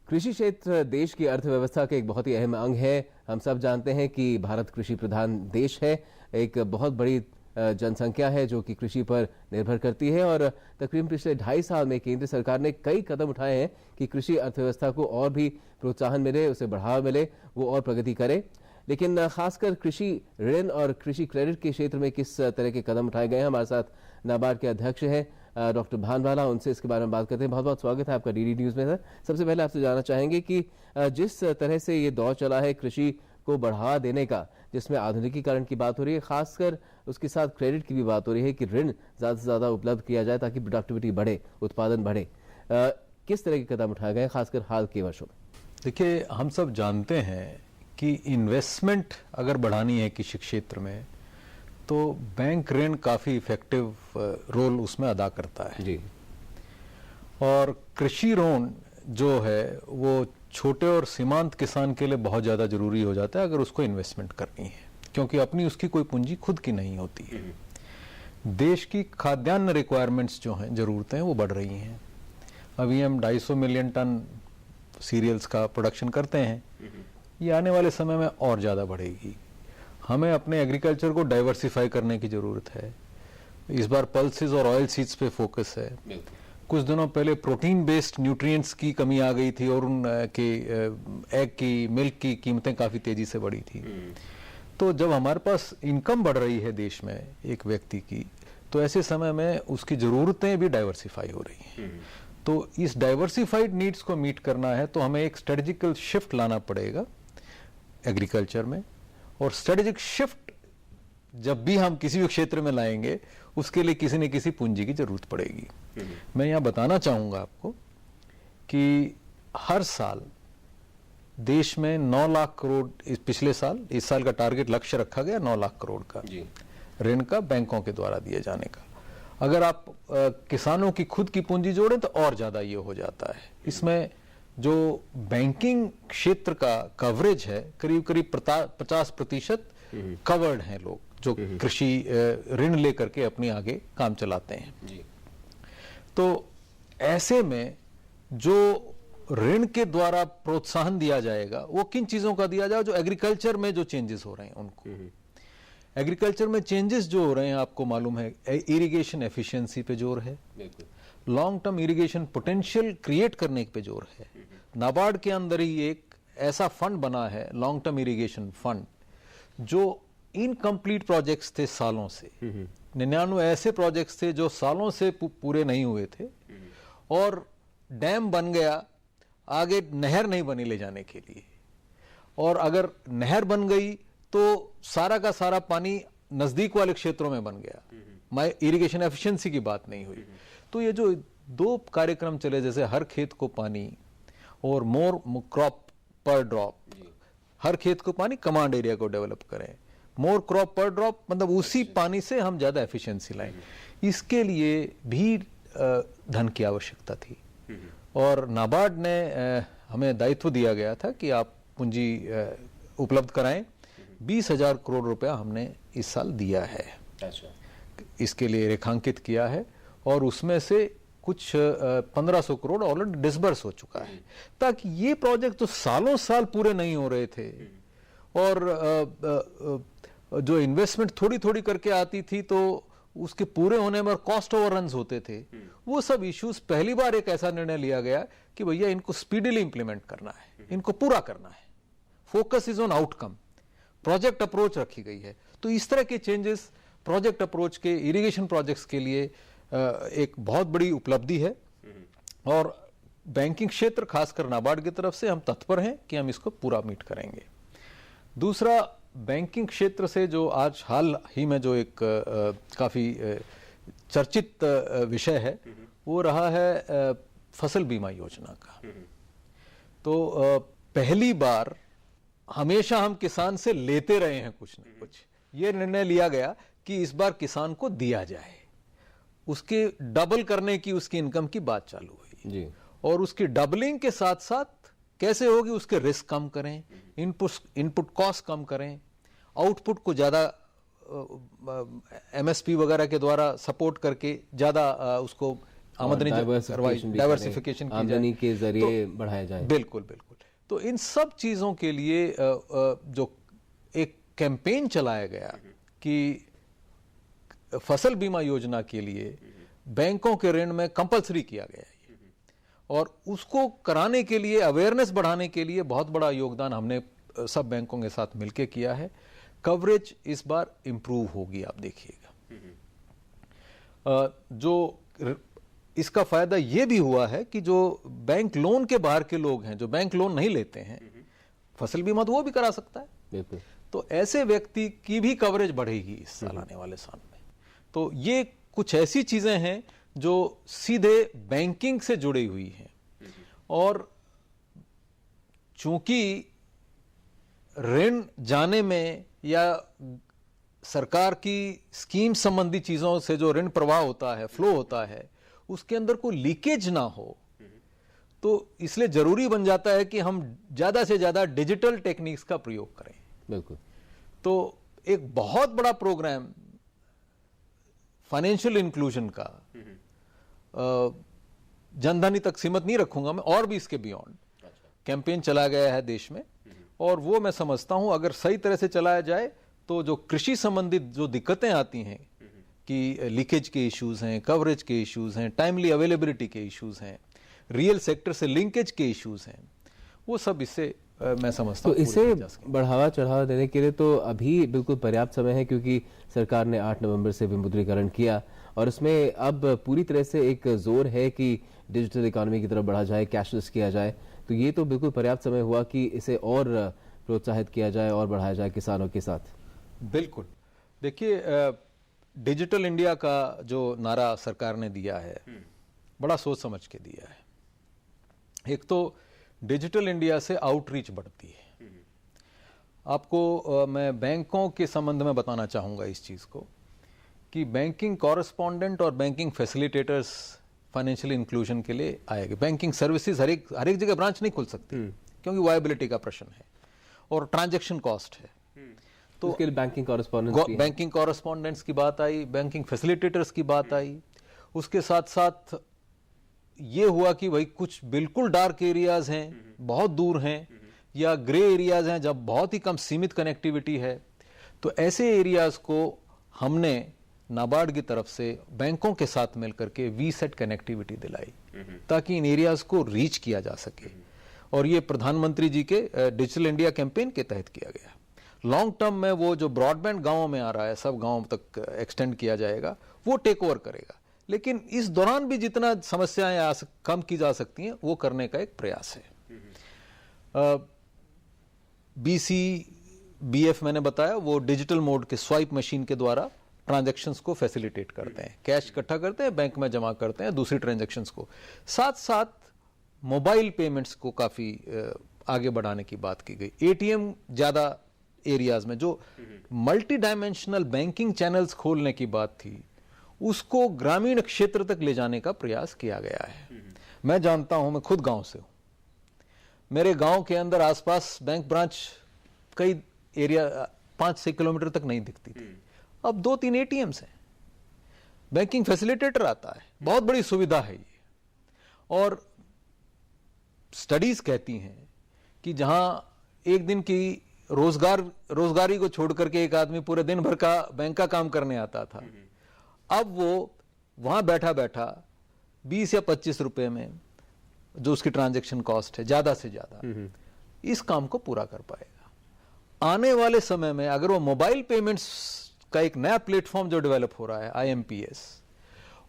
कृषि क्षेत्र देश की अर्थव्यवस्था का एक बहुत ही अहम अंग है। हम सब जानते हैं कि भारत कृषि प्रधान देश है। एक बहुत बड़ी जनसंख्या है जो कि कृषि पर निर्भर करती है और तकरीबन पिछले 2.5 साल में केंद्र सरकार ने कई कदम उठाए हैं कि कृषि अर्थव्यवस्था को और भी प्रोत्साहन मिले, उसे बढ़ावा मिले, वो और प्रगति करे। लेकिन खासकर कृषि ऋण और कृषि क्रेडिट के क्षेत्र में किस तरह के कदम उठाए गए हैं, हमारे साथ नाबार्ड के अध्यक्ष हैं डॉक्टर भानवाला, उनसे इसके बारे में बात करते हैं। बहुत बहुत स्वागत है आपका डीडी न्यूज में। सर, सबसे पहले आपसे जानना चाहेंगे कि जिस तरह से ये दौर चला है कृषि को बढ़ावा देने का, जिसमें आधुनिकीकरण की बात हो रही है, खासकर उसके साथ क्रेडिट की भी बात हो रही है कि ऋण ज्यादा से ज्यादा उपलब्ध किया जाए ताकि प्रोडक्टिविटी बढ़े, उत्पादन बढ़े, किस तरह के कदम उठाए गए खासकर हाल के वर्षों में? देखिए, हम सब जानते हैं कि इन्वेस्टमेंट अगर बढ़ानी है कृषि क्षेत्र में तो बैंक ऋण काफ़ी इफेक्टिव रोल उसमें अदा करता है जी। और कृषि ऋण जो है वो छोटे और सीमांत किसान के लिए बहुत ज़्यादा ज़रूरी हो जाता है अगर उसको इन्वेस्टमेंट करनी है, क्योंकि अपनी उसकी कोई पूंजी खुद की नहीं होती है। देश की खाद्यान्न रिक्वायरमेंट्स जो हैं, ज़रूरतें, वो बढ़ रही हैं। अभी हम 250 मिलियन टन सीरियल्स का प्रोडक्शन करते हैं, ये आने वाले समय में और ज़्यादा बढ़ेगी। हमें अपने एग्रीकल्चर को डाइवर्सिफाई करने की ज़रूरत है। इस बार पल्सेस और ऑयल सीड्स पे फोकस है। कुछ दिनों पहले प्रोटीन बेस्ड न्यूट्रिएंट्स की कमी आ गई थी और उनके एग की, मिल्क की कीमतें काफ़ी तेज़ी से बढ़ी थी। तो जब हमारे पास इनकम बढ़ रही है देश में एक व्यक्ति की, तो ऐसे समय में उसकी ज़रूरतें भी डाइवर्सिफाई हो रही हैं। तो इस डाइवर्सिफाइड नीड्स को मीट करना है तो हमें एक स्ट्रेटेजिकल शिफ्ट लाना पड़ेगा एग्रीकल्चर में। और स्ट्रेटेजिक शिफ्ट जब भी हम किसी भी क्षेत्र में लाएंगे उसके लिए किसी न किसी पूंजी की जरूरत पड़ेगी। मैं यहाँ बताना चाहूँगा आपको कि हर साल देश में 9 लाख करोड़, पिछले साल, इस साल का टारगेट लक्ष्य रखा गया 9 लाख करोड़ का ऋण का बैंकों के द्वारा दिए जाने का। अगर आप किसानों की खुद की पूंजी जोड़ें तो और ज़्यादा ये हो जाता है। इसमें जो बैंकिंग क्षेत्र का कवरेज है, करीब करीब 50% कवर्ड हैं लोग जो कृषि ऋण लेकर के अपने आगे काम चलाते हैं जी। तो ऐसे में जो ऋण के द्वारा प्रोत्साहन दिया जाएगा वो किन चीज़ों का दिया जाए? जो एग्रीकल्चर में जो चेंजेस हो रहे हैं उनको। एग्रीकल्चर में चेंजेस जो हो रहे हैं, आपको मालूम है, इरिगेशन एफिशिएंसी पे जोर है, long term irrigation potential create करने पे जोर है। नाबार्ड के अंदर ही एक ऐसा फंड बना है, लॉन्ग टर्म इरिगेशन फंड, जो इनकम्प्लीट प्रोजेक्ट्स थे सालों से, 99 ऐसे प्रोजेक्ट्स थे जो सालों से पूरे नहीं हुए थे और डैम बन गया, आगे नहर नहीं बनी ले जाने के लिए, और अगर नहर बन गई तो सारा का सारा पानी नजदीक वाले क्षेत्रों में बन गया, इरिगेशन एफिशिएंसी की बात नहीं हुई। तो ये जो 2 कार्यक्रम चले, जैसे हर खेत को पानी और मोर क्रॉप पर ड्रॉप, हर खेत को पानी, कमांड एरिया को डेवलप करें, मोर क्रॉप पर ड्रॉप, मतलब उसी पानी से हम ज्यादा एफिशिएंसी लाएं। इसके लिए भी धन की आवश्यकता थी और नाबार्ड ने हमें दायित्व दिया गया था कि आप पूंजी उपलब्ध कराएं। 20,000 करोड़ रुपया हमने इस साल दिया है, इसके लिए रेखांकित किया है और उसमें से कुछ 1500 करोड़ ऑलरेडी डिसबर्स हो चुका है, ताकि ये प्रोजेक्ट तो सालों साल पूरे नहीं हो रहे थे और जो इन्वेस्टमेंट थोड़ी थोड़ी करके आती थी तो उसके पूरे होने में कॉस्ट ओवररन्स होते थे, वो सब इश्यूज पहली बार एक ऐसा निर्णय लिया गया कि भैया इनको स्पीडीली इंप्लीमेंट करना है, इनको पूरा करना है, focus is on outcome, project approach रखी गई है। तो इस तरह के चेंजेस प्रोजेक्ट अप्रोच के इरिगेशन प्रोजेक्ट्स के लिए एक बहुत बड़ी उपलब्धि है और बैंकिंग क्षेत्र खासकर नाबार्ड की तरफ से हम तत्पर हैं कि हम इसको पूरा मीट करेंगे। दूसरा, बैंकिंग क्षेत्र से जो आज हाल ही में जो एक काफ़ी चर्चित विषय है वो रहा है फसल बीमा योजना का। तो पहली बार हमेशा हम किसान से लेते रहे हैं कुछ न कुछ, ये निर्णय लिया गया कि इस बार किसान को दिया जाए, उसके डबल करने की उसकी इनकम की बात चालू हुई जी। और उसकी डबलिंग के साथ साथ कैसे होगी, उसके रिस्क कम करें, इनपुट कॉस्ट कम करें, आउटपुट को ज़्यादा एमएसपी वगैरह के द्वारा सपोर्ट करके ज़्यादा उसको आमदनी डाइवर्सिफिकेशन डाइवर्सिफिकेशन की जाए, आमदनी के जरिए बढ़ाया जाए। बिल्कुल बिल्कुल। तो इन सब चीज़ों के लिए जो एक कैंपेन चलाया गया कि फसल बीमा योजना के लिए बैंकों के ऋण में कंपलसरी किया गया है, और उसको कराने के लिए, अवेयरनेस बढ़ाने के लिए बहुत बड़ा योगदान हमने सब बैंकों के साथ मिलकर किया है। कवरेज इस बार इंप्रूव होगी, आप देखिएगा। जो इसका फायदा यह भी हुआ है कि जो बैंक लोन के बाहर के लोग हैं, जो बैंक लोन नहीं लेते हैं, फसल बीमा तो वो भी करा सकता है। बिल्कुल। तो ऐसे व्यक्ति की भी कवरेज बढ़ेगी इस साल, आने वाले साल में। तो ये कुछ ऐसी चीजें हैं जो सीधे बैंकिंग से जुड़ी हुई हैं, और चूंकि ऋण जाने में या सरकार की स्कीम संबंधी चीजों से जो ऋण प्रवाह होता है, फ्लो होता है, उसके अंदर कोई लीकेज ना हो, तो इसलिए जरूरी बन जाता है कि हम ज्यादा से ज्यादा डिजिटल टेक्निक्स का प्रयोग करें। बिल्कुल। तो एक बहुत बड़ा प्रोग्राम फाइनेंशियल इंक्लूजन का, जनधनी तक सीमित नहीं रखूंगा मैं, और भी इसके बियॉन्ड कैंपेन चला गया है देश में, और वो मैं समझता हूं अगर सही तरह से चलाया जाए तो जो कृषि संबंधित जो दिक्कतें आती हैं कि लीकेज के इश्यूज हैं, कवरेज के इश्यूज हैं, टाइमली अवेलेबिलिटी के इश्यूज हैं, रियल सेक्टर से लिंकेज के इश्यूज हैं, वो सब इससे मैं समझता हूं तो इसे बढ़ावा चढ़ावा देने के लिए तो अभी बिल्कुल पर्याप्त समय है, क्योंकि सरकार ने 8 नवंबर से विमुद्रीकरण किया, और उसमें अब पूरी तरह से एक जोर है कि डिजिटल इकोनॉमी की तरफ बढ़ा जाए, कैशलेस किया जाए। तो ये तो बिल्कुल पर्याप्त समय हुआ कि इसे और प्रोत्साहित किया जाए और बढ़ाया जाए किसानों के साथ। बिल्कुल। देखिए, डिजिटल इंडिया का जो नारा सरकार ने दिया है, बड़ा सोच समझ के दिया है। एक तो डिजिटल इंडिया से आउटरीच बढ़ती है। आपको मैं बैंकों के संबंध में बताना चाहूंगा इस चीज को कि बैंकिंग कॉरेस्पॉन्डेंट और बैंकिंग फैसिलिटेटर्स फाइनेंशियल इंक्लूजन के लिए आएंगे। बैंकिंग सर्विसेज हर एक जगह ब्रांच नहीं खुल सकती, क्योंकि वायबिलिटी का प्रश्न है और ट्रांजैक्शन कॉस्ट है। तो उसके लिए बैंकिंग कॉरेस्पॉन्डेंट्स की बात आई, बैंकिंग फैसिलिटेटर्स की बात आई। उसके साथ साथ ये हुआ कि भाई कुछ बिल्कुल डार्क एरियाज हैं, बहुत दूर हैं, या ग्रे एरियाज हैं जब बहुत ही कम सीमित कनेक्टिविटी है। तो ऐसे एरियाज को हमने नाबार्ड की तरफ से बैंकों के साथ मिलकर के वीसेट कनेक्टिविटी दिलाई, ताकि इन एरियाज को रीच किया जा सके। और ये प्रधानमंत्री जी के डिजिटल इंडिया कैंपेन के तहत किया गया। लॉन्ग टर्म में वो जो ब्रॉडबैंड गांवों में आ रहा है, सब गांवों तक एक्सटेंड किया जाएगा, वो टेक ओवर करेगा। लेकिन इस दौरान भी जितना समस्याएं कम की जा सकती हैं, वो करने का एक प्रयास है। BCBF मैंने बताया, वो डिजिटल मोड के स्वाइप मशीन के द्वारा ट्रांजैक्शंस को फैसिलिटेट करते हैं, कैश इकट्ठा करते हैं, बैंक में जमा करते हैं, दूसरी ट्रांजैक्शंस को। साथ साथ मोबाइल पेमेंट्स को काफी आगे बढ़ाने की बात की गई। ATM ज्यादा एरियाज में जो मल्टी डायमेंशनल बैंकिंग चैनल्स खोलने की बात थी, उसको ग्रामीण क्षेत्र तक ले जाने का प्रयास किया गया है। मैं जानता हूं, मैं खुद गांव से हूं, मेरे गांव के अंदर आसपास बैंक ब्रांच कई एरिया 5-6 किलोमीटर तक नहीं दिखती थी। अब 2-3 ATMs हैं, बैंकिंग फैसिलिटेटर आता है, बहुत बड़ी सुविधा है ये। और स्टडीज कहती हैं कि जहां एक दिन की रोजगारी को छोड़ करके एक आदमी पूरे दिन भर का बैंक का काम करने आता था, अब वो वहां बैठा बैठा 20 या 25 रुपए में, जो उसकी ट्रांजैक्शन कॉस्ट है ज्यादा से ज्यादा, इस काम को पूरा कर पाएगा। आने वाले समय में अगर वो मोबाइल पेमेंट्स का एक नया प्लेटफॉर्म जो डेवलप हो रहा है, IMPS,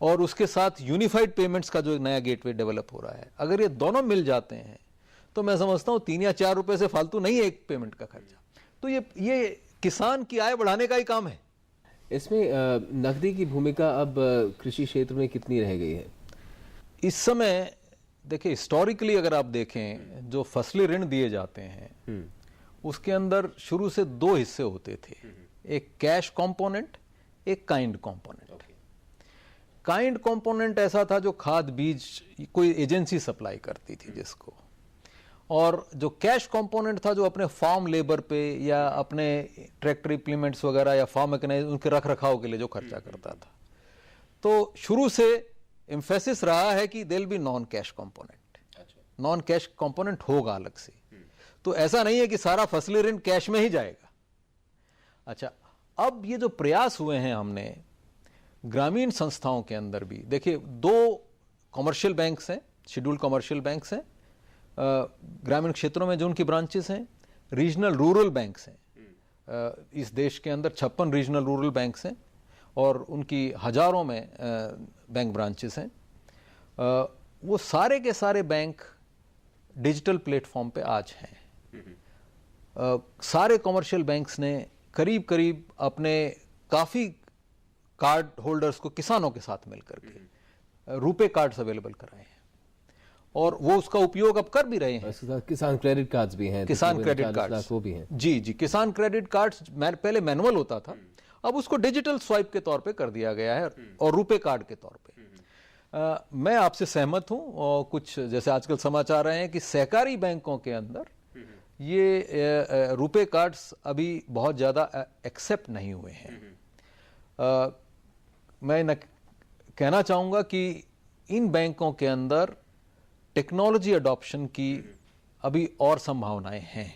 और उसके साथ यूनिफाइड पेमेंट्स का जो नया गेटवे डेवलप हो रहा है, अगर ये दोनों मिल जाते हैं तो मैं समझता हूं 3 या 4 रुपए से फालतू नहीं है एक पेमेंट का खर्चा। तो ये किसान की आय बढ़ाने का ही काम है। इसमें नकदी की भूमिका अब कृषि क्षेत्र में कितनी रह गई है इस समय? देखिए, हिस्टोरिकली अगर आप देखें, जो फसली ऋण दिए जाते हैं उसके अंदर शुरू से 2 हिस्से होते थे, एक कैश कंपोनेंट, एक काइंड कंपोनेंट। काइंड कंपोनेंट ऐसा था जो खाद बीज कोई एजेंसी सप्लाई करती थी जिसको, और जो कैश कंपोनेंट था जो अपने फार्म लेबर पे या अपने ट्रैक्टर इंप्लीमेंट्स वगैरह या फार्म मैकेनाइज्म उनके रख रखाव के लिए जो खर्चा करता था। तो शुरू से एम्फेसिस रहा है कि there will be non cash component, non cash component होगा अलग से। तो ऐसा नहीं है कि सारा फसली ऋण कैश में ही जाएगा। अच्छा, अब ये जो प्रयास हुए हैं हमने ग्रामीण संस्थाओं के अंदर भी, देखिए 2 कमर्शियल बैंक्स हैं, शेड्यूल कमर्शियल बैंक्स हैं ग्रामीण क्षेत्रों में जो उनकी ब्रांचेस हैं, रीजनल रूरल बैंक्स हैं। इस देश के अंदर 56 रीजनल रूरल बैंक्स हैं और उनकी हजारों में बैंक ब्रांचेस हैं। वो सारे के सारे बैंक डिजिटल प्लेटफॉर्म पे आज हैं। सारे कमर्शियल बैंक्स ने करीब करीब अपने काफ़ी कार्ड होल्डर्स को किसानों के साथ मिलकर के रुपे कार्ड्स अवेलेबल कराए हैं और वो उसका उपयोग अब कर भी रहे हैं। इसके साथ किसान क्रेडिट कार्ड्स भी हैं, किसान क्रेडिट कार्ड्स वो भी हैं। जी जी, किसान क्रेडिट कार्ड्स पहले मैनुअल होता था, अब उसको डिजिटल स्वाइप के तौर पे कर दिया गया है और रुपे कार्ड के तौर पे। मैं आपसे सहमत हूं और कुछ जैसे आजकल समाचार रहे हैं कि सहकारी बैंकों के अंदर ये रुपे कार्ड्स अभी बहुत ज़्यादा एक्सेप्ट नहीं हुए हैं। मैं कहना चाहूँगा कि इन बैंकों के अंदर टेक्नोलॉजी अडॉप्शन की अभी और संभावनाएं हैं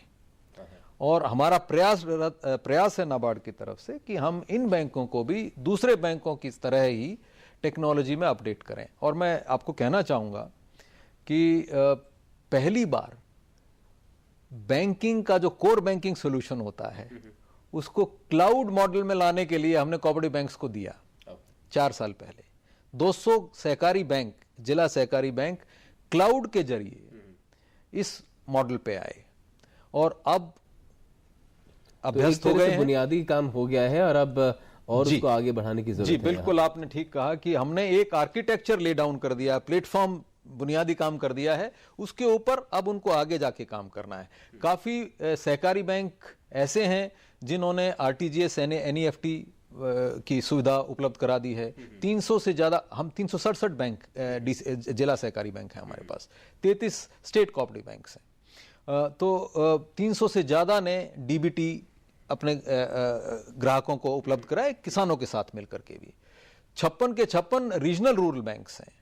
और हमारा प्रयास है नाबार्ड की तरफ से कि हम इन बैंकों को भी दूसरे बैंकों की तरह ही टेक्नोलॉजी में अपडेट करें। और मैं आपको कहना चाहूँगा कि पहली बार बैंकिंग का जो कोर बैंकिंग सोल्यूशन होता है उसको क्लाउड मॉडल में लाने के लिए हमने कोऑपरेटिव बैंक्स को दिया 4 साल पहले। 200 सहकारी बैंक, जिला सहकारी बैंक क्लाउड के जरिए इस मॉडल पे आए और अब अभ्यस्त हो गए हैं। बुनियादी काम हो गया है और अब और उसको आगे बढ़ाने की जरूरत है। जी बिल्कुल, आपने ठीक कहा कि हमने एक आर्किटेक्चर ले डाउन कर दिया, प्लेटफॉर्म बुनियादी काम कर दिया है, उसके ऊपर अब उनको आगे जाके काम करना है। काफी सहकारी बैंक ऐसे हैं जिन्होंने आरटीजीएस एनईएफटी की सुविधा उपलब्ध करा दी है। 300 से ज्यादा, हम 367 बैंक जिला सहकारी बैंक है हमारे पास, 33 स्टेट कोऑपरेटिव बैंक्स हैं। तो 300 से ज्यादा ने डीबीटी अपने ग्राहकों को उपलब्ध कराए, किसानों के साथ मिलकर के भी। 56 के 56 रीजनल रूरल बैंक्स हैं,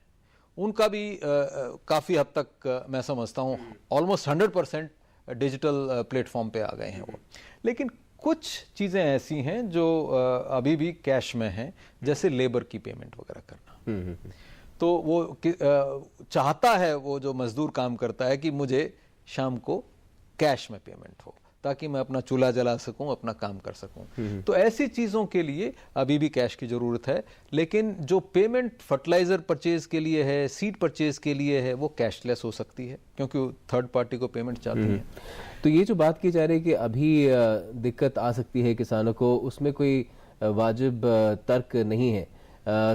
उनका भी काफ़ी हद तक मैं समझता हूँ ऑलमोस्ट 100% डिजिटल प्लेटफॉर्म पे आ गए हैं वो। लेकिन कुछ चीज़ें ऐसी हैं जो अभी भी कैश में हैं, जैसे लेबर की पेमेंट वगैरह करना। तो वो चाहता है वो जो मजदूर काम करता है कि मुझे शाम को कैश में पेमेंट हो ताकि मैं अपना चूल्हा जला सकूं, अपना काम कर सकूं। तो ऐसी चीज़ों के लिए अभी भी कैश की ज़रूरत है, लेकिन जो पेमेंट फर्टिलाइज़र परचेज के लिए है, सीड परचेज के लिए है, वो कैशलेस हो सकती है क्योंकि थर्ड पार्टी को पेमेंट चाहती है। तो ये जो बात की जा रही है कि अभी दिक्कत आ सकती है किसानों को, उसमें कोई वाजिब तर्क नहीं है।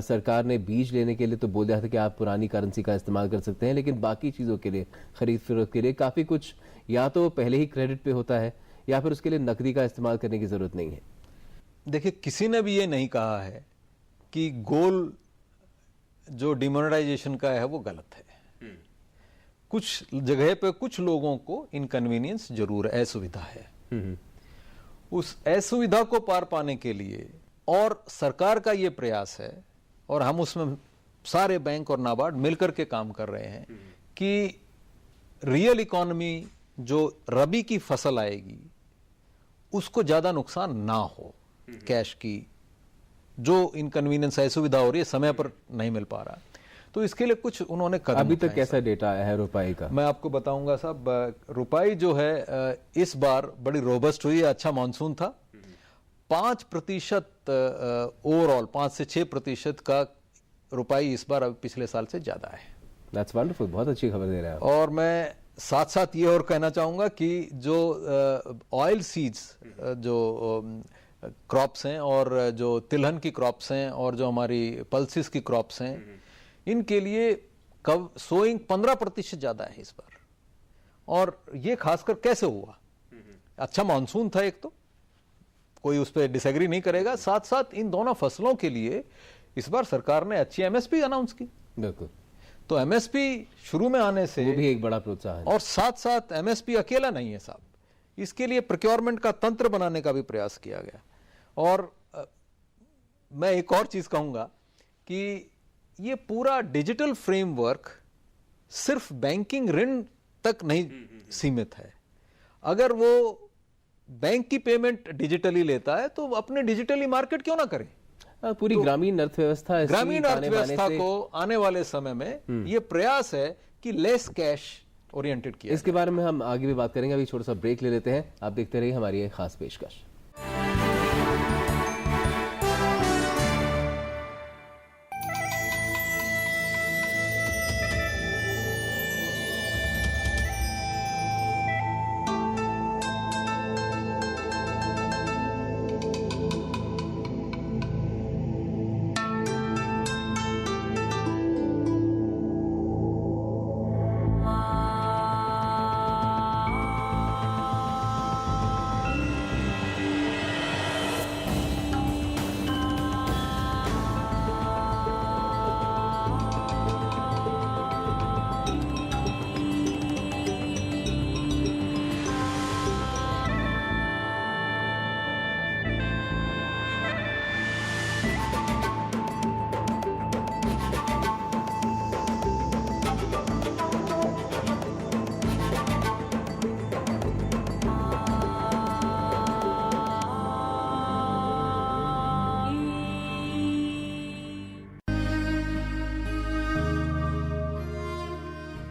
सरकार ने बीज लेने के लिए तो बोल दिया था कि आप पुरानी करेंसी का इस्तेमाल कर सकते हैं, लेकिन बाकी चीज़ों के लिए, खरीद फरोख्त के लिए काफ़ी कुछ या तो पहले ही क्रेडिट पे होता है या फिर उसके लिए नकदी का इस्तेमाल करने की ज़रूरत नहीं है। देखिए, किसी ने भी ये नहीं कहा है कि गोल जो डिमोनेटाइजेशन का है वो गलत है। कुछ जगह पे कुछ लोगों को इनकन्वीनियंस जरूर है, असुविधा है। उस असुविधा को पार पाने के लिए और सरकार का ये प्रयास है और हम उसमें सारे बैंक और नाबार्ड मिलकर के काम कर रहे हैं कि रियल इकोनॉमी जो रबी की फसल आएगी उसको ज्यादा नुकसान ना हो। कैश की जो इनकन्वीनियंस है, सुविधा हो रही है, समय पर नहीं मिल पा रहा, तो इसके लिए कुछ उन्होंने कदम अभी तक कैसा डेटा आया है रुपाई का? मैं आपको बताऊंगा साहब। रुपाई जो है इस बार बड़ी रोबस्ट हुई है, अच्छा मानसून था। 5% ओवरऑल 5 से 6% का रुपाई इस बार अब पिछले साल से ज्यादा है। That's wonderful, बहुत अच्छी खबर दे रहा है। और मैं साथ साथ ये और कहना चाहूंगा कि जो ऑयल सीड्स जो क्रॉप्स हैं और जो तिलहन की क्रॉप्स हैं और जो हमारी पल्सिस की क्रॉप्स हैं, इनके लिए कब सोइंग 15% ज्यादा है इस बार। और ये खासकर कैसे हुआ? अच्छा मानसून था, एक तो कोई उस पर डिसएग्री नहीं करेगा। साथ साथ इन दोनों फसलों के लिए इस बार सरकार ने अच्छी एमएसपी अनाउंस की। बिल्कुल। तो एमएसपी शुरू में आने से वो भी एक बड़ा प्रोत्साहन है। और साथ साथ एमएसपी अकेला नहीं है साहब, इसके लिए प्रोक्योरमेंट का तंत्र बनाने का भी प्रयास किया गया। और मैं एक और चीज कहूंगा कि ये पूरा डिजिटल फ्रेमवर्क सिर्फ बैंकिंग ऋण तक नहीं सीमित है। अगर वो बैंक की पेमेंट डिजिटली लेता है तो अपने डिजिटली मार्केट क्यों ना करे। पूरी ग्रामीण अर्थव्यवस्था ग्रामीण अर्थव्यवस्था को आने वाले समय में ये प्रयास है कि लेस कैश ओरिएंटेड किया। इसके बारे में हम आगे भी बात करेंगे, अभी छोटा सा ब्रेक ले लेते हैं। आप देखते रहिए हमारी ये खास पेशकश।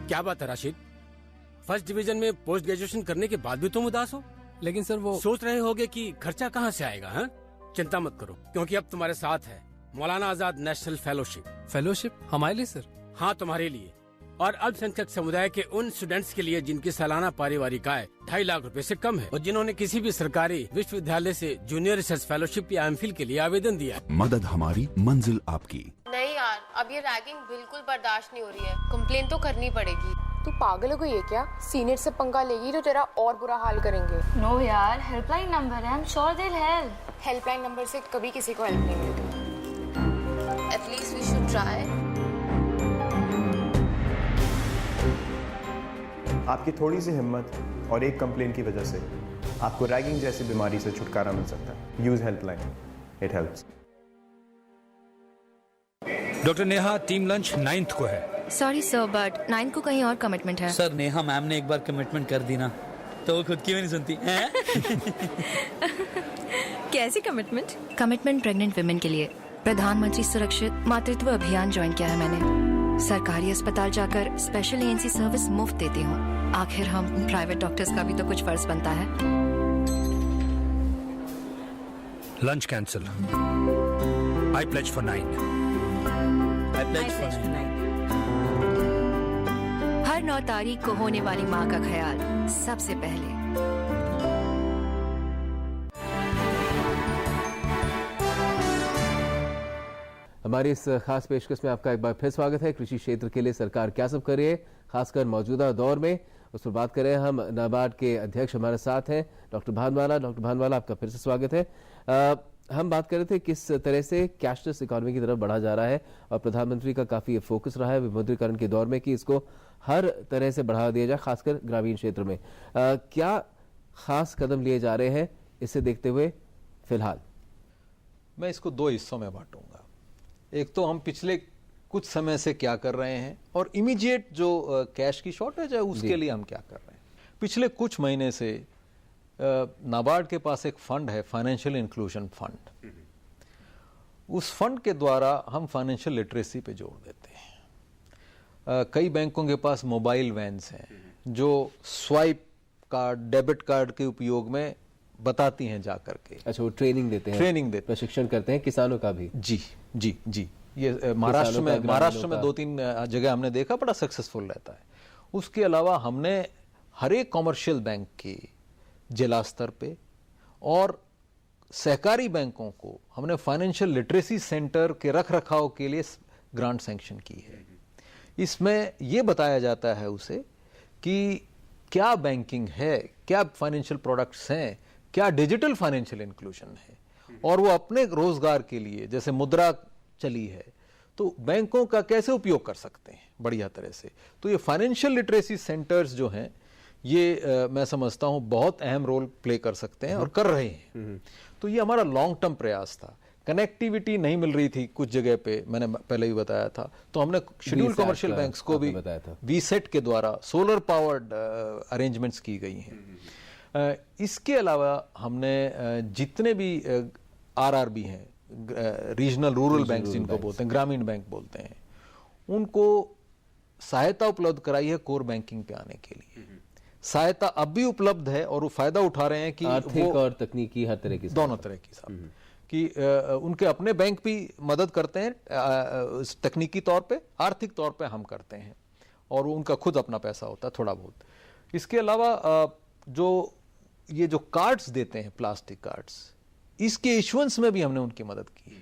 क्या बात है राशिद, फर्स्ट डिवीजन में पोस्ट ग्रेजुएशन करने के बाद भी तुम उदास हो? लेकिन सर वो सोच रहे होगे कि खर्चा कहाँ से आएगा? हाँ, चिंता मत करो, क्योंकि अब तुम्हारे साथ है मौलाना आजाद नेशनल फेलोशिप हमारे लिए सर। हाँ, तुम्हारे लिए और अल्पसंख्यक समुदाय के उन स्टूडेंट्स के लिए जिनकी सालाना पारिवारिक आय 2.5 लाख रुपए से कम है और जिन्होंने किसी भी सरकारी विश्वविद्यालय से जूनियर रिसर्च फेलोशिप या एमफिल के लिए आवेदन दिया है। मदद हमारी, मंजिल आपकी। नहीं यार, अब ये रैगिंग बिल्कुल बर्दाश्त नहीं हो रही है, कंप्लेन तो करनी पड़ेगी। तू पागल हो गई है क्या? सीनियर से पंगा लेगी तो तेरा और बुरा हाल करेंगे। नो यार, हेल्पलाइन नंबर है, I am sure they will help. Helpline number से कभी किसी को हेल्प नहीं मिलती। At least we should try. आपकी थोड़ी सी हिम्मत और एक कंप्लेन की वजह से आपको रैगिंग जैसी बीमारी से छुटकारा मिल सकता है। Use helpline, it helps. Doctor Neha, team lunch 9th को है। सॉरी सर, बट 9 को कहीं और कमिटमेंट है। सर, नेहा मैम ने एक बार कमिटमेंट कर दी ना तो वो खुद की भी नहीं सुनती। कैसी कमिटमेंट? कमिटमेंट प्रेग्नेंट वुमेन के लिए। प्रधानमंत्री सुरक्षित मातृत्व अभियान ज्वाइन किया है मैंने। सरकारी अस्पताल जाकर स्पेशल एएनसी सर्विस मुफ्त देती हूँ। आखिर हम प्राइवेट डॉक्टर्स का भी तो कुछ फर्ज बनता है। Lunch cancel. I pledge for 9। I pledge for 9। हर 9 तारीख को होने वाली माँ का ख्याल सबसे पहले। हमारी इस खास पेशकश में आपका एक बार फिर स्वागत है। कृषि क्षेत्र के लिए सरकार क्या सब कर रही है, खासकर मौजूदा दौर में, उस पर बात करें। हम नाबार्ड के अध्यक्ष हमारे साथ हैं डॉक्टर भानवाला। डॉक्टर भानवाला, आपका फिर से स्वागत है। हम बात कर रहे थे किस तरह से कैशलेस इकोनॉमी की तरफ बढ़ा जा रहा है और प्रधानमंत्री का काफी फोकस रहा है विमुद्रीकरण के दौर में कि इसको हर तरह से बढ़ावा दिया जाए, खासकर ग्रामीण क्षेत्र में। क्या खास कदम लिए जा रहे हैं इसे देखते हुए फिलहाल? मैं इसको 2 हिस्सों में बांटूंगा। एक तो हम पिछले कुछ समय से क्या कर रहे हैं और इमीडिएट जो कैश की शॉर्टेज है उसके लिए हम क्या कर रहे हैं। पिछले कुछ महीने से नाबार्ड के पास एक फंड है, फाइनेंशियल इंक्लूजन फंड। उस फंड के द्वारा हम फाइनेंशियल लिटरेसी पे जोर देते हैं। कई बैंकों के पास मोबाइल वैन्स हैं जो स्वाइप कार्ड, डेबिट कार्ड के उपयोग में बताती हैं जा करके। अच्छा, वो ट्रेनिंग देते हैं, प्रशिक्षण करते हैं किसानों का भी। जी जी जी, ये महाराष्ट्र में 2-3 जगह हमने देखा, बड़ा सक्सेसफुल रहता है। उसके अलावा हमने हर एक कॉमर्शियल बैंक के जिला स्तर पे और सहकारी बैंकों को हमने फाइनेंशियल लिटरेसी सेंटर के रख रखाव के लिए ग्रांट सैंक्शन की है। इसमें यह बताया जाता है उसे कि क्या बैंकिंग है, क्या फाइनेंशियल प्रोडक्ट्स हैं, क्या डिजिटल फाइनेंशियल इंक्लूजन है, और वो अपने रोजगार के लिए, जैसे मुद्रा चली है तो बैंकों का कैसे उपयोग कर सकते हैं बढ़िया तरह से। तो ये फाइनेंशियल लिटरेसी सेंटर्स जो हैं ये मैं समझता हूं बहुत अहम रोल प्ले कर सकते हैं और कर रहे हैं। तो ये हमारा लॉन्ग टर्म प्रयास था कनेक्टिविटी नहीं मिल रही थी कुछ जगह पे, मैंने पहले भी बताया था, तो हमने शेड्यूल कमर्शियल बैंक्स को भी वीसेट के द्वारा सोलर पावर्ड अरेंजमेंट्स की गई हैं। इसके अलावा हमने जितने भी आरआरबी हैं, रीजनल रूरल बैंक जिनको बोलते हैं, ग्रामीण बैंक बोलते हैं, उनको सहायता उपलब्ध कराई है कोर बैंकिंग पे आने के लिए। सहायता अब भी उपलब्ध है और वो फायदा उठा रहे हैं कि आर्थिक और तकनीकी हर तरह की, दोनों तरह की साहब, कि उनके अपने बैंक भी मदद करते हैं तकनीकी तौर पे, आर्थिक तौर पे हम करते हैं, और उनका खुद अपना पैसा होता है थोड़ा बहुत। इसके अलावा ये जो कार्ड्स देते हैं, प्लास्टिक कार्ड्स, इसके इशुएंस में भी हमने उनकी मदद की है।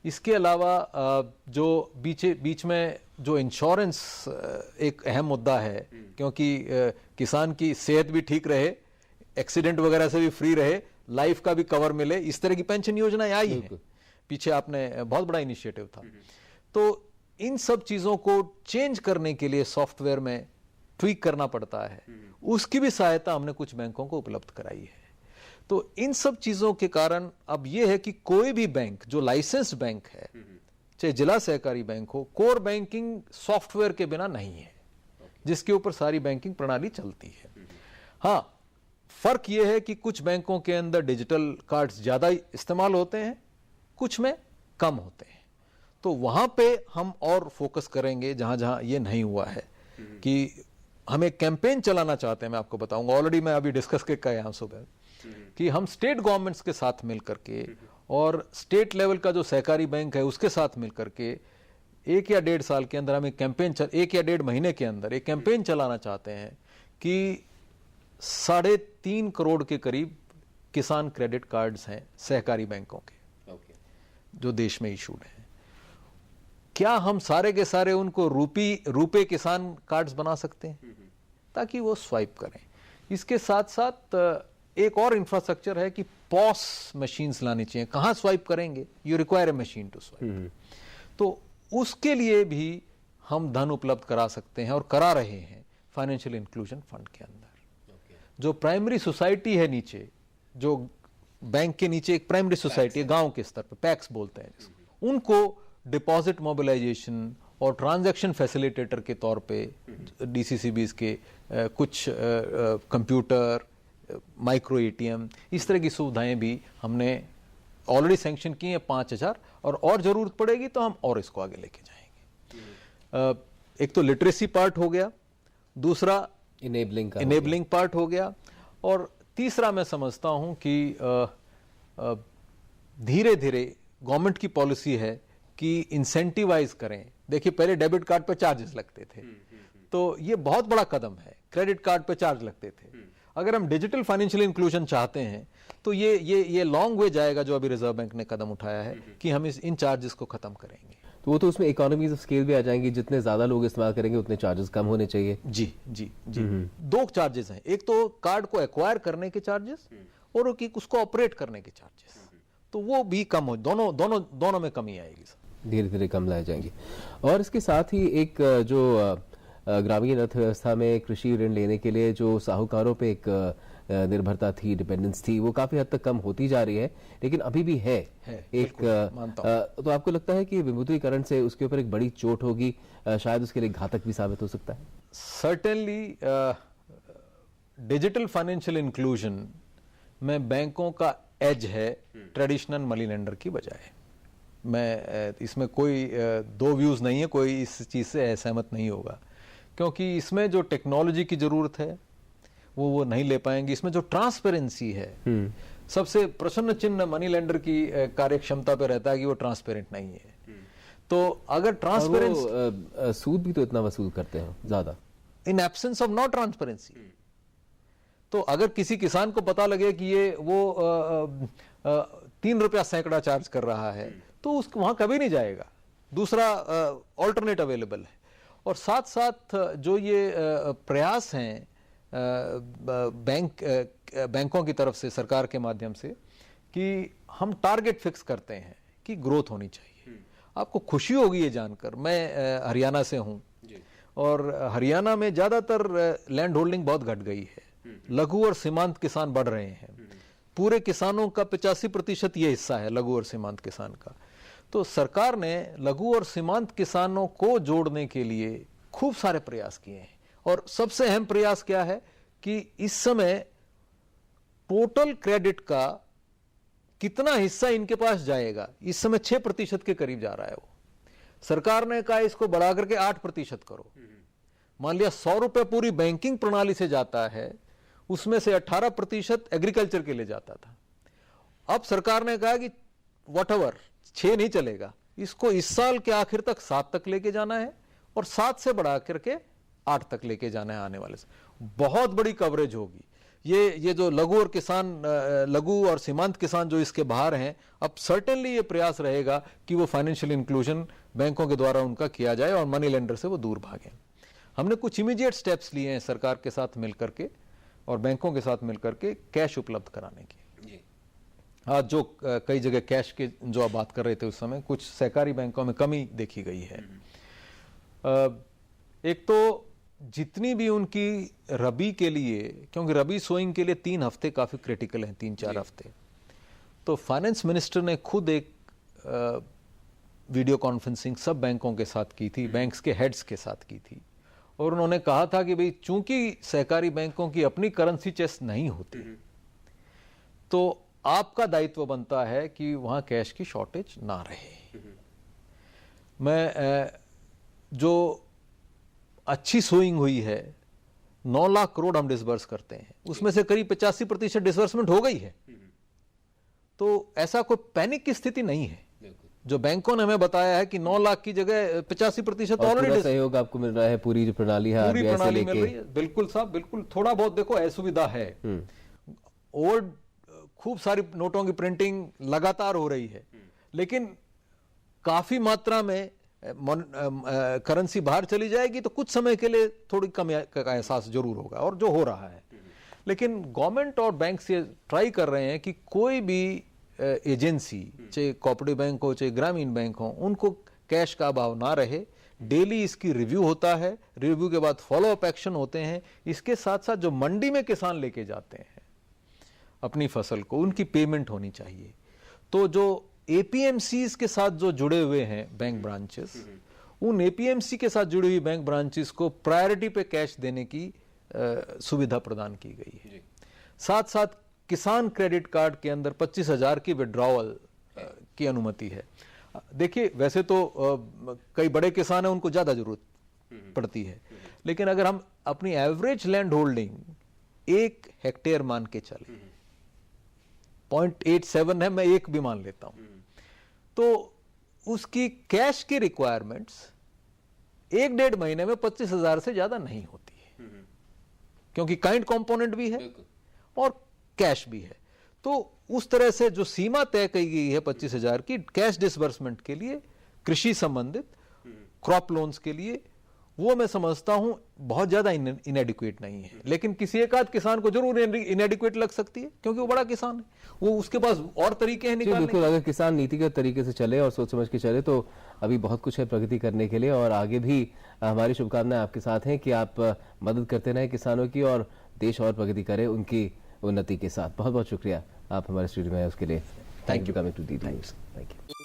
इसके अलावा जो बीच में जो इंश्योरेंस एक अहम मुद्दा है, क्योंकि किसान की सेहत भी ठीक रहे, एक्सीडेंट वगैरह से भी फ्री रहे, लाइफ का भी कवर मिले, इस तरह की पेंशन योजनाएं आई है पीछे, आपने बहुत बड़ा इनिशिएटिव था। तो इन सब चीजों को चेंज करने के लिए सॉफ्टवेयर में ट्वीक करना पड़ता है, उसकी भी सहायता हमने कुछ बैंकों को उपलब्ध कराई है। तो इन सब चीजों के कारण अब यह है कि कोई भी बैंक जो लाइसेंस्ड बैंक है, चाहे जिला सहकारी बैंक हो, कोर बैंकिंग सॉफ्टवेयर के बिना नहीं है, जिसके ऊपर सारी बैंकिंग प्रणाली चलती है। हाँ, फर्क यह है कि कुछ बैंकों के अंदर डिजिटल कार्ड्स ज्यादा इस्तेमाल होते हैं, कुछ में कम होते हैं। तो वहां पे हम और फोकस करेंगे जहां जहां ये नहीं हुआ है, कि हम एक कैंपेन चलाना चाहते हैं। मैं आपको बताऊंगा, ऑलरेडी मैं अभी डिस्कस करके आया हूं सुबह, कि हम स्टेट गवर्नमेंट्स के साथ मिलकर के और स्टेट लेवल का जो सहकारी बैंक है उसके साथ मिलकर के 1 या 1.5 साल के अंदर हम एक कैंपेन 1 या 1.5 महीने के अंदर एक कैंपेन चलाना चाहते हैं कि 3.5 करोड़ के करीब किसान क्रेडिट कार्ड्स हैं सहकारी बैंकों के, जो देश में इशूड हैं। क्या हम सारे के सारे उनको रुपए किसान कार्ड्स बना सकते हैं ताकि वो स्वाइप करें? इसके साथ साथ एक और इंफ्रास्ट्रक्चर है कि पॉस मशीन्स लानी चाहिए। कहां स्वाइप करेंगे? You require a machine to swipe. तो उसके लिए भी हम धन उपलब्ध करा सकते हैं और करा रहे हैं फाइनेंशियल इंक्लूजन फंड के अंदर। जो प्राइमरी सोसाइटी है नीचे, जो बैंक के नीचे एक प्राइमरी सोसाइटी है गांव के स्तर पर, पैक्स बोलते हैं जिसको, उनको डिपॉजिट मोबिलाइजेशन और ट्रांजैक्शन फैसिलिटेटर के तौर पे डीसीसीबीज के कुछ कंप्यूटर, माइक्रो एटीएम, इस तरह की सुविधाएं भी हमने ऑलरेडी सैंक्शन की हैं 5000, और जरूरत पड़ेगी तो हम और इसको आगे लेके जाएंगे। एक तो लिटरेसी पार्ट हो गया, दूसरा इनेबलिंग पार्ट हो गया, और तीसरा मैं समझता हूं कि धीरे धीरे गवर्नमेंट की पॉलिसी है कि इंसेंटिवाइज करें। देखिए, पहले डेबिट कार्ड पर चार्जेस लगते थे, तो ये बहुत बड़ा कदम है। क्रेडिट कार्ड पर चार्ज लगते थे। अगर हम डिजिटल फाइनेंशियल इंक्लूजन चाहते हैं तो ये लॉन्ग वे जाएगा, जो अभी रिजर्व बैंक ने कदम उठाया है कि हम इन चार्जेस को खत्म करेंगे। तो वो तो उसमें इकोनॉमीज ऑफ स्केल भी आ जाएंगी, जितने ज्यादा लोग इस्तेमाल करेंगे उतने चार्जेस कम होने चाहिए। जी जी जी। 2 चार्जेस हैं, एक तो कार्ड को एक्वायर करने के चार्जेस और उसको ऑपरेट करने के चार्जेस, तो वो भी कम हो, दोनों में कमी आएगी, धीरे धीरे कम लाए जाएंगे। और इसके साथ ही एक जो ग्रामीण अर्थव्यवस्था में कृषि ऋण लेने के लिए जो साहूकारों पे एक निर्भरता थी, डिपेंडेंस थी, वो काफी हद तक कम होती जा रही है, लेकिन अभी भी है एक। तो आपको लगता है कि विमुद्रीकरण से उसके ऊपर एक बड़ी चोट होगी, शायद उसके लिए घातक भी साबित हो सकता है? सर्टेनली डिजिटल फाइनेंशियल इंक्लूजन में बैंकों का एज है ट्रेडिशनल मनी लेंडर की बजाय। मैं इसमें कोई 2 व्यूज नहीं है, कोई इस चीज से असहमत नहीं होगा, क्योंकि इसमें जो टेक्नोलॉजी की जरूरत है वो नहीं ले पाएंगे। इसमें जो ट्रांसपेरेंसी है, सबसे प्रश्न चिन्ह मनी लेंडर की कार्य क्षमता पे रहता है कि वो ट्रांसपेरेंट नहीं है। तो अगर ट्रांसपेरेंसी, सूद भी तो इतना वसूल करते हैं ज्यादा in absence of not transparency. तो अगर किसी किसान को पता लगे कि ये वो 3 रुपया सैकड़ा चार्ज कर रहा है, तो उसको वहां कभी नहीं जाएगा, दूसरा ऑल्टरनेट अवेलेबल है। और साथ साथ जो ये प्रयास हैं बैंकों की तरफ से, सरकार के माध्यम से, कि हम टारगेट फिक्स करते हैं कि ग्रोथ होनी चाहिए। आपको खुशी होगी ये जानकर, मैं हरियाणा से हूं और हरियाणा में ज्यादातर लैंड होल्डिंग बहुत घट गई है, लघु और सीमांत किसान बढ़ रहे हैं, पूरे किसानों का 85% ये हिस्सा है लघु और सीमांत किसान का। तो सरकार ने लघु और सीमांत किसानों को जोड़ने के लिए खूब सारे प्रयास किए हैं। और सबसे अहम प्रयास क्या है कि इस समय टोटल क्रेडिट का कितना हिस्सा इनके पास जाएगा, इस समय 6% के करीब जा रहा है। वो सरकार ने कहा इसको बढ़ा करके 8% करो। मान लिया 100 रुपए पूरी बैंकिंग प्रणाली से जाता है, उसमें से 18% एग्रीकल्चर के लिए जाता था। अब सरकार ने कहा कि वॉटएवर 6 नहीं चलेगा, इसको इस साल के आखिर तक 7 तक लेके जाना है और 7 से बढ़ा करके 8 तक लेके जाना है आने वाले से। बहुत बड़ी कवरेज होगी। ये जो लघु और सीमांत किसान जो इसके बाहर हैं, अब सर्टेनली ये प्रयास रहेगा कि वो फाइनेंशियल इंक्लूजन बैंकों के द्वारा उनका किया जाए और मनी लेंडर से वो दूर भागें। हमने कुछ इमीडिएट स्टेप्स लिए हैं सरकार के साथ मिलकर के और बैंकों के साथ मिलकर के कैश उपलब्ध कराने की। आज जो कई जगह कैश के जो आप बात कर रहे थे उस समय कुछ सहकारी बैंकों में कमी देखी गई है। एक तो जितनी भी उनकी रबी के लिए, क्योंकि रबी सोइंग के लिए 3 हफ्ते काफी क्रिटिकल हैं, 3-4 हफ्ते, तो फाइनेंस मिनिस्टर ने खुद एक वीडियो कॉन्फ्रेंसिंग सब बैंकों के साथ की थी, बैंक्स के हेड्स के साथ की थी और उन्होंने कहा था कि भाई चूंकि सहकारी बैंकों की अपनी करेंसी चेस्ट नहीं होती, तो आपका दायित्व बनता है कि वहां कैश की शॉर्टेज ना रहे। मैं जो अच्छी सोइंग हुई है, 9 लाख करोड़ हम डिसबर्स करते हैं, उसमें से करीब 85% डिसबर्समेंट हो गई है। तो ऐसा कोई पैनिक की स्थिति नहीं है। जो बैंकों ने हमें बताया है कि 9 लाख की जगह 85% ऑलरेडी सहयोग आपको मिल रहा है, पूरी जो प्रणाली है पूरी प्रणाली मिल रही है। बिल्कुल साहब, बिल्कुल। थोड़ा बहुत देखो असुविधा है, ओल्ड खूब सारी नोटों की प्रिंटिंग लगातार हो रही है, लेकिन काफी मात्रा में करेंसी बाहर चली जाएगी तो कुछ समय के लिए थोड़ी कमी का एहसास जरूर होगा, और जो हो रहा है। लेकिन गवर्नमेंट और बैंक से ट्राई कर रहे हैं कि कोई भी एजेंसी, चाहे कोऑपरेटिव बैंक हो चाहे ग्रामीण बैंक हो, उनको कैश का अभाव ना रहे। डेली इसकी रिव्यू होता है, रिव्यू के बाद फॉलो अप एक्शन होते हैं। इसके साथ साथ जो मंडी में किसान लेके जाते हैं अपनी फसल को, उनकी पेमेंट होनी चाहिए। तो जो एपीएमसीज के साथ जो जुड़े हुए हैं बैंक ब्रांचेस, उन एपीएमसी के साथ जुड़ी हुई बैंक ब्रांचेस को प्रायोरिटी पे कैश देने की सुविधा प्रदान की गई है। साथ साथ किसान क्रेडिट कार्ड के अंदर 25,000 की विड्रॉवल की अनुमति है। देखिए, वैसे तो कई बड़े किसान हैं, उनको ज्यादा जरूरत पड़ती है, लेकिन अगर हम अपनी एवरेज लैंड होल्डिंग 1 हेक्टेयर मान के चले, 0.87 है, मैं 1 भी मान लेता हूं, तो उसकी कैश की रिक्वायरमेंट्स 1-1.5 महीने में 25,000 से ज्यादा नहीं होती है, क्योंकि काइंड कंपोनेंट भी है और कैश भी है। तो उस तरह से जो सीमा तय की गई है 25,000 की कैश डिसबर्समेंट के लिए, कृषि संबंधित क्रॉप लोन्स के लिए, वो मैं समझता हूं बहुत ज्यादा इनएडिक्वेट नहीं है। लेकिन किसी एक आध किसान को जरूर इनएडिक्वेट लग सकती है, क्योंकि वो बड़ा किसान है, वो उसके पास और तरीके हैं निकालने के। बिल्कुल, अगर किसान नीतिगत तरीके से चले और सोच समझ के चले तो अभी बहुत कुछ है प्रगति करने के लिए, और आगे भी हमारी शुभकामनाएं आपके साथ हैं कि आप मदद करते रहें किसानों की और देश और प्रगति करे उनकी उन्नति के साथ। बहुत बहुत शुक्रिया आप हमारे स्टूडियो में आए उसके लिए। Thank you coming to the Times. Thank you.